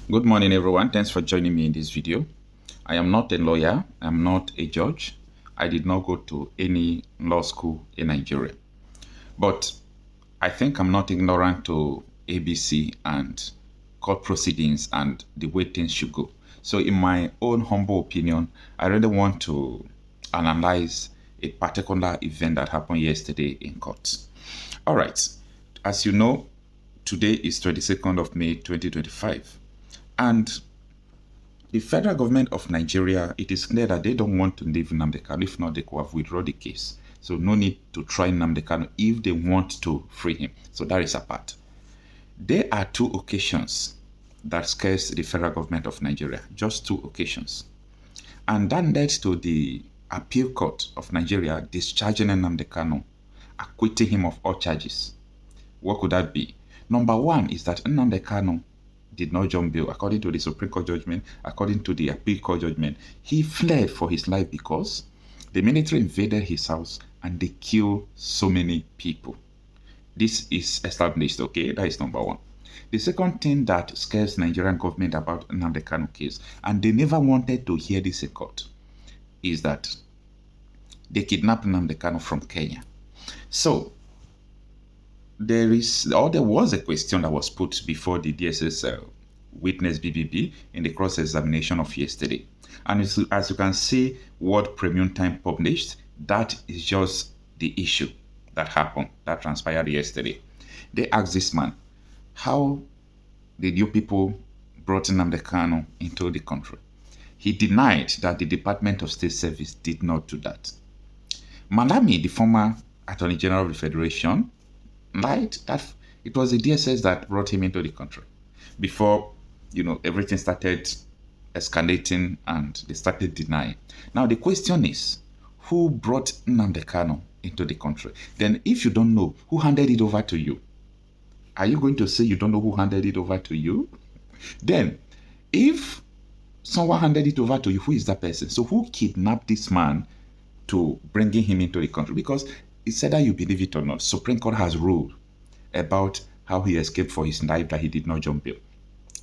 Good morning, everyone. Thanks for joining me in this video. I am not a lawyer. I'm not a judge. I did not go to any law school in Nigeria. But I think I'm not ignorant to ABC and court proceedings and the way things should go. So in my own humble opinion, I really want to analyze a particular event that happened yesterday in court. All right. As you know, today is 22nd of May 2025. And the federal government of Nigeria, it is clear that they don't want to leave Nnamdi Kanu. If not, they could have withdrawn the case. So no need to try Nnamdi Kanu if they want to free him. So that is apart. There are two occasions that scares the federal government of Nigeria. Just two occasions. And that led to the appeal court of Nigeria discharging Nnamdi Kanu, acquitting him of all charges. What could that be? Number one is that Nnamdi Kanu did not jump bail. According to the Supreme Court judgment, according to the appeal court judgment, he fled for his life because the military invaded his house and they killed so many people. This is established, okay? That is number one. The second thing that scares Nigerian government about Nnamdi Kanu case, and they never wanted to hear this in court, is that they kidnapped Nnamdi Kanu from Kenya. So there was a question that was put before the DSS witness BBB in the cross-examination of yesterday. And as you can see, what Premium Time published, that is just the issue that happened, that transpired yesterday. They asked this man, how did you people brought Nnamdi Kanu into the country? He denied that the Department of State Service did not do that. Malami, the former Attorney General of the Federation, lied that it was the DSS that brought him into the country before, everything started escalating and they started denying. Now, the question is, who brought Nnamdi Kanu into the country? Then if you don't know, who handed it over to you? Are you going to say you don't know who handed it over to you? Then, if someone handed it over to you, who is that person? So who kidnapped this man to bringing him into the country? Because it's either you believe it or not, Supreme Court has ruled about how he escaped for his life, that he did not jump bail.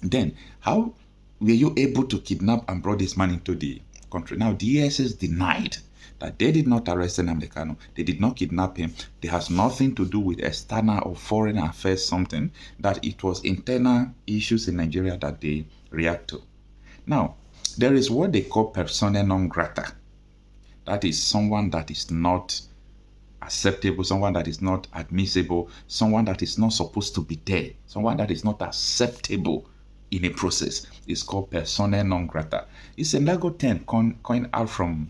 Then, how were you able to kidnap and brought this man into the country? Now, DSS denied that they did not arrest Nnamdi Kanu. They did not kidnap him. It has nothing to do with external or foreign affairs, something that it was internal issues in Nigeria that they react to. Now, there is what they call persona non grata. That is someone that is not acceptable, someone that is not admissible, someone that is not supposed to be there, someone that is not acceptable in a process. It's called persona non grata. It's a legal term coined out from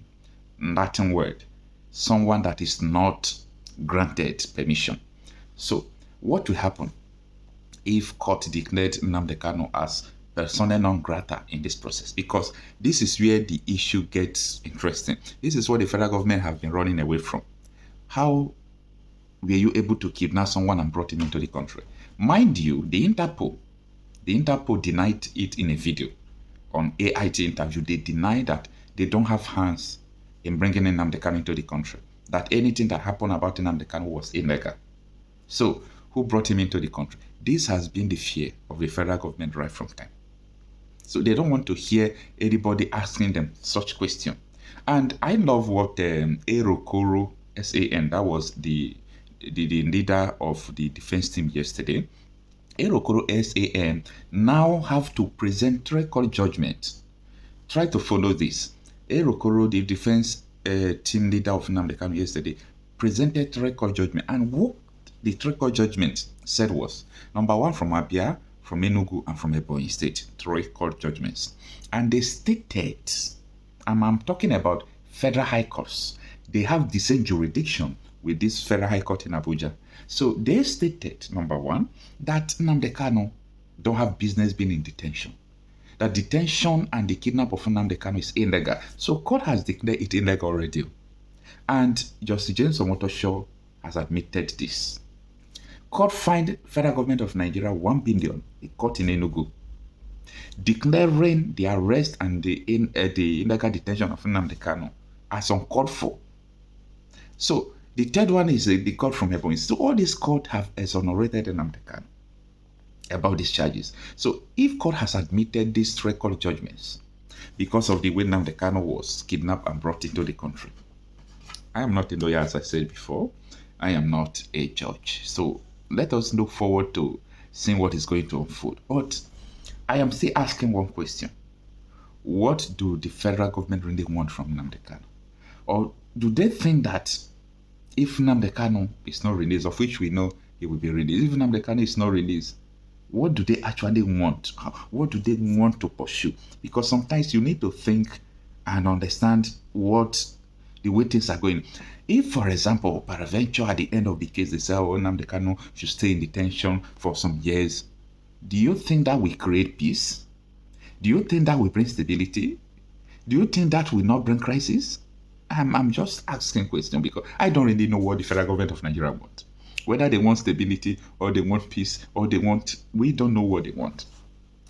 Latin word, someone that is not granted permission. So what will happen if court declared Nnamdi Kanu as persona non grata in this process? Because this is where the issue gets interesting. This is what the federal government have been running away from. How were you able to kidnap someone and brought him into the country? Mind you, the Interpol denied it in a video on AIT interview. They denied that they don't have hands in bringing Nnamdi Kanu into the country, that anything that happened about Nnamdi Kanu was illegal. So, who brought him into the country? This has been the fear of the federal government right from time. So they don't want to hear anybody asking them such question. And I love what Erokoro SAN, that was the leader of the defense team yesterday. Erokoro SAN now have to present record judgment. Try to follow this. Erokoro, the defense team leader of Nnamdi Kanu yesterday, presented record judgment. And what the record judgment said was, number one, from Abia, from Enugu, and from Ebonyi State, three court judgments. And they stated, and I'm talking about federal high courts, they have the same jurisdiction with this federal high court in Abuja. So they stated, number one, that Nnamdi Kanu don't have business being in detention. That detention and the kidnap of Nnamdi Kanu is illegal. So court has declared it illegal already. And Justice James Omotosho has admitted this. Court fined federal government of Nigeria 1 billion, a court in Enugu, declaring the arrest and the illegal detention of Nnamdi Kanu as uncalled for. So the third one is the court from Ebonyi. So all these courts have exonerated Nnamdi Kanu. about these charges. So if court has admitted these record judgments because of the way Nnamdi Kanu was kidnapped and brought into the country, I am not a lawyer, as I said before. I am not a judge. So let us look forward to seeing what is going to unfold. But I am still asking one question. What do the federal government really want from Nnamdi Kanu? Or do they think that if Nnamdi Kanu is not released, of which we know he will be released, if Nnamdi Kanu is not released, what do they actually want? What do they want to pursue? Because sometimes you need to think and understand what the way things are going. If, for example, peradventure at the end of the case, they say, oh, Nnamdi Kanu should stay in detention for some years, do you think that will create peace? Do you think that will bring stability? Do you think that will not bring crisis? I'm just asking questions because I don't really know what the federal government of Nigeria wants. Whether they want stability or they want peace or they want, we don't know what they want.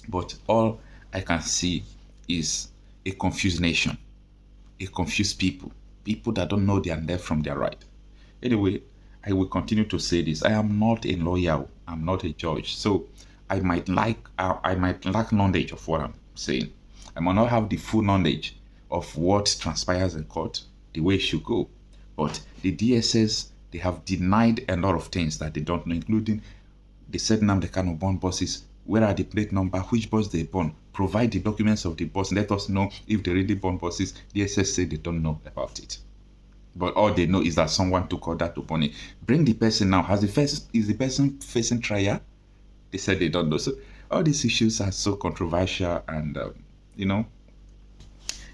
But all I can see is a confused nation, a confused people, people that don't know their left from their right. Anyway, I will continue to say this. I am not a lawyer. I'm not a judge. So I might lack knowledge of what I'm saying. I might not have the full knowledge of what transpires in court, the way it should go. But the DSS, they have denied a lot of things that they don't know, including they said Nnamdi Kanu born buses. Where are the plate number? Which bus they born? Provide the documents of the bus. Let us know if they really born buses. DSS say they don't know about it. But all they know is that someone took order to burn it. Bring the person now. Is the person facing trial? They said they don't know. So all these issues are so controversial, and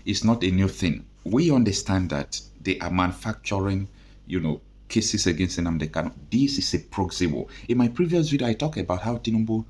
it's not a new thing. We understand that they are manufacturing, cases against Nnamdi Kanu. This is a proxy war. In my previous video, I talked about how Tinubu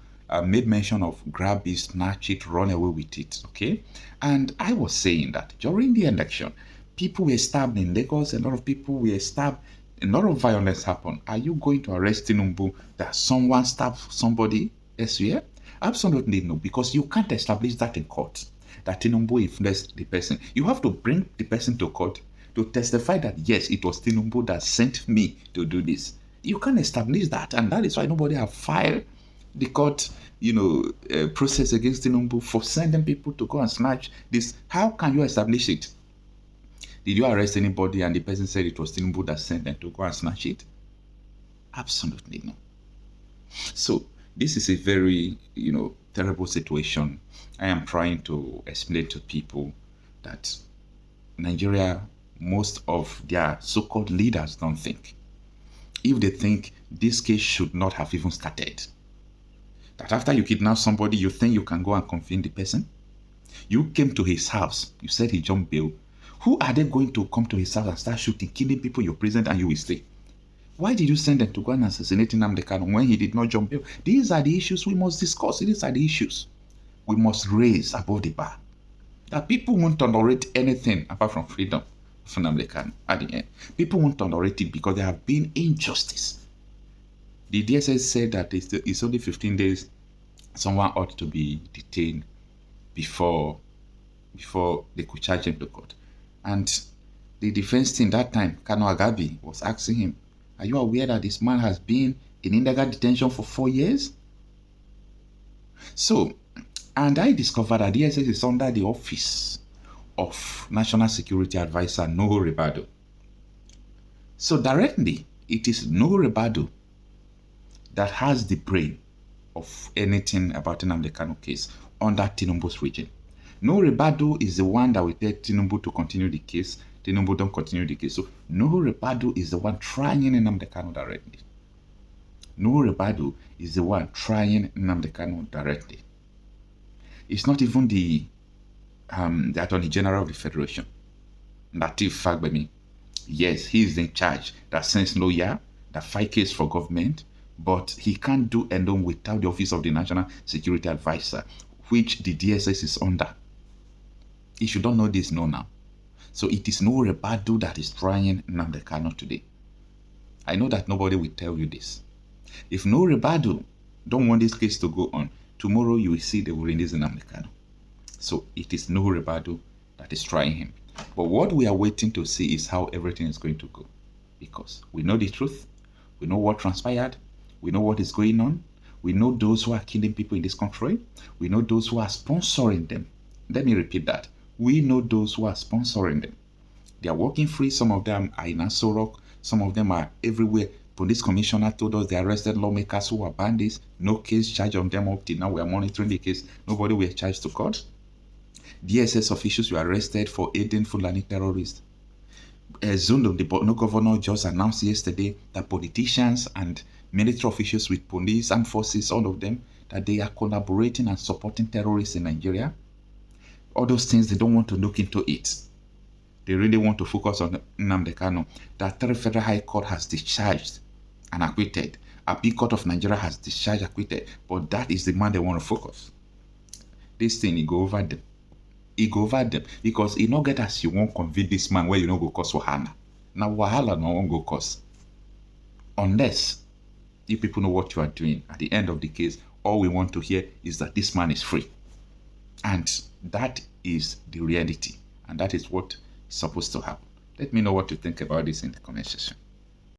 made mention of grab it, snatch it, run away with it. Okay, and I was saying that during the election, people were stabbed in Lagos. A lot of people were stabbed. A lot of violence happened. Are you going to arrest Tinubu that someone stabbed somebody elsewhere? Absolutely no, because you can't establish that in court, that Tinubu influenced the person. You have to bring the person to court to testify that, yes, it was Tinubu that sent me to do this. You can't establish that, and that is why nobody have filed the court, process against Tinubu for sending people to go and snatch this. How can you establish it? Did you arrest anybody and the person said it was Tinubu that sent them to go and snatch it? Absolutely no. So this is a very, terrible situation. I am trying to explain to people that Nigeria, most of their so-called leaders don't think. If they think, this case should not have even started. That after you kidnap somebody, you think you can go and confine the person? You came to his house, you said he jumped bail. Who are they going to come to his house and start shooting, killing people you're present and you will stay? Why did you send them to go and assassinate Nnamdi Kanu when he did not jump bail? These are the issues we must discuss. These are the issues we must raise above the bar. That people won't tolerate anything apart from freedom for Nnamdi Kanu at the end. People won't tolerate it because there have been injustice. The DSS said that it's only 15 days someone ought to be detained before they could charge him to court. And the defense team that time, Kanu Agabi, was asking him, are you aware that this man has been in illegal detention for 4 years? So, and I discovered that DSS is under the office of National Security Advisor Nuhu Ribadu. So directly, it is Nuhu Ribadu that has the brain of anything about the Nnamdi Kanu case under Tinubu's regime. Nuhu Ribadu is the one that will tell Tinubu to continue the case. Tinubu don't continue the case. So Nuhu Ribadu is the one trying Nnamdi Kanu directly. Nuhu Ribadu is the one trying Nnamdi Kanu directly. It's not even the Attorney General of the Federation, Lateef Fagbemi. Yes, he is in charge. That sends lawyer, that fight case for government, but he can't do alone without the office of the National Security Advisor, which the DSS is under. If you don't know this, know now. So it is Nuhu Ribadu that is trying Nnamdi Kanu today. I know that nobody will tell you this. If Nuhu Ribadu don't want this case to go on, tomorrow you will see they will release Nnamdi Kanu. So it is Nuhu Ribadu that is trying him. But what we are waiting to see is how everything is going to go. Because we know the truth, we know what transpired, we know what is going on, We know those who are killing people in this country. We know those who are sponsoring them. Let me repeat that. We know those who are sponsoring them. They are working free. Some of them are in Aso Rock. Some of them are everywhere. Police commissioner told us they arrested lawmakers who were bandits. No case charged on them up till now. We are monitoring the case. Nobody were charged to court. DSS officials were arrested for aiding Fulani terrorists. Zondo, the Borno governor, just announced yesterday that politicians and military officials with police, armed forces, all of them, that they are collaborating and supporting terrorists in Nigeria. All those things, they don't want to look into it. They really want to focus on Nnamdi Kanu. That the Federal High Court has discharged and acquitted. A big court of Nigeria has discharged, acquitted. But that is the man they want to focus. This thing, it go over them. It go over them. Because it not get as you won't convince this man where you don't go cause wahala. Now wahala no won't go cause. Unless you people know what you are doing. At the end of the case, all we want to hear is that this man is free. And that is the reality. And that is what is supposed to happen. Let me know what you think about this in the comment section.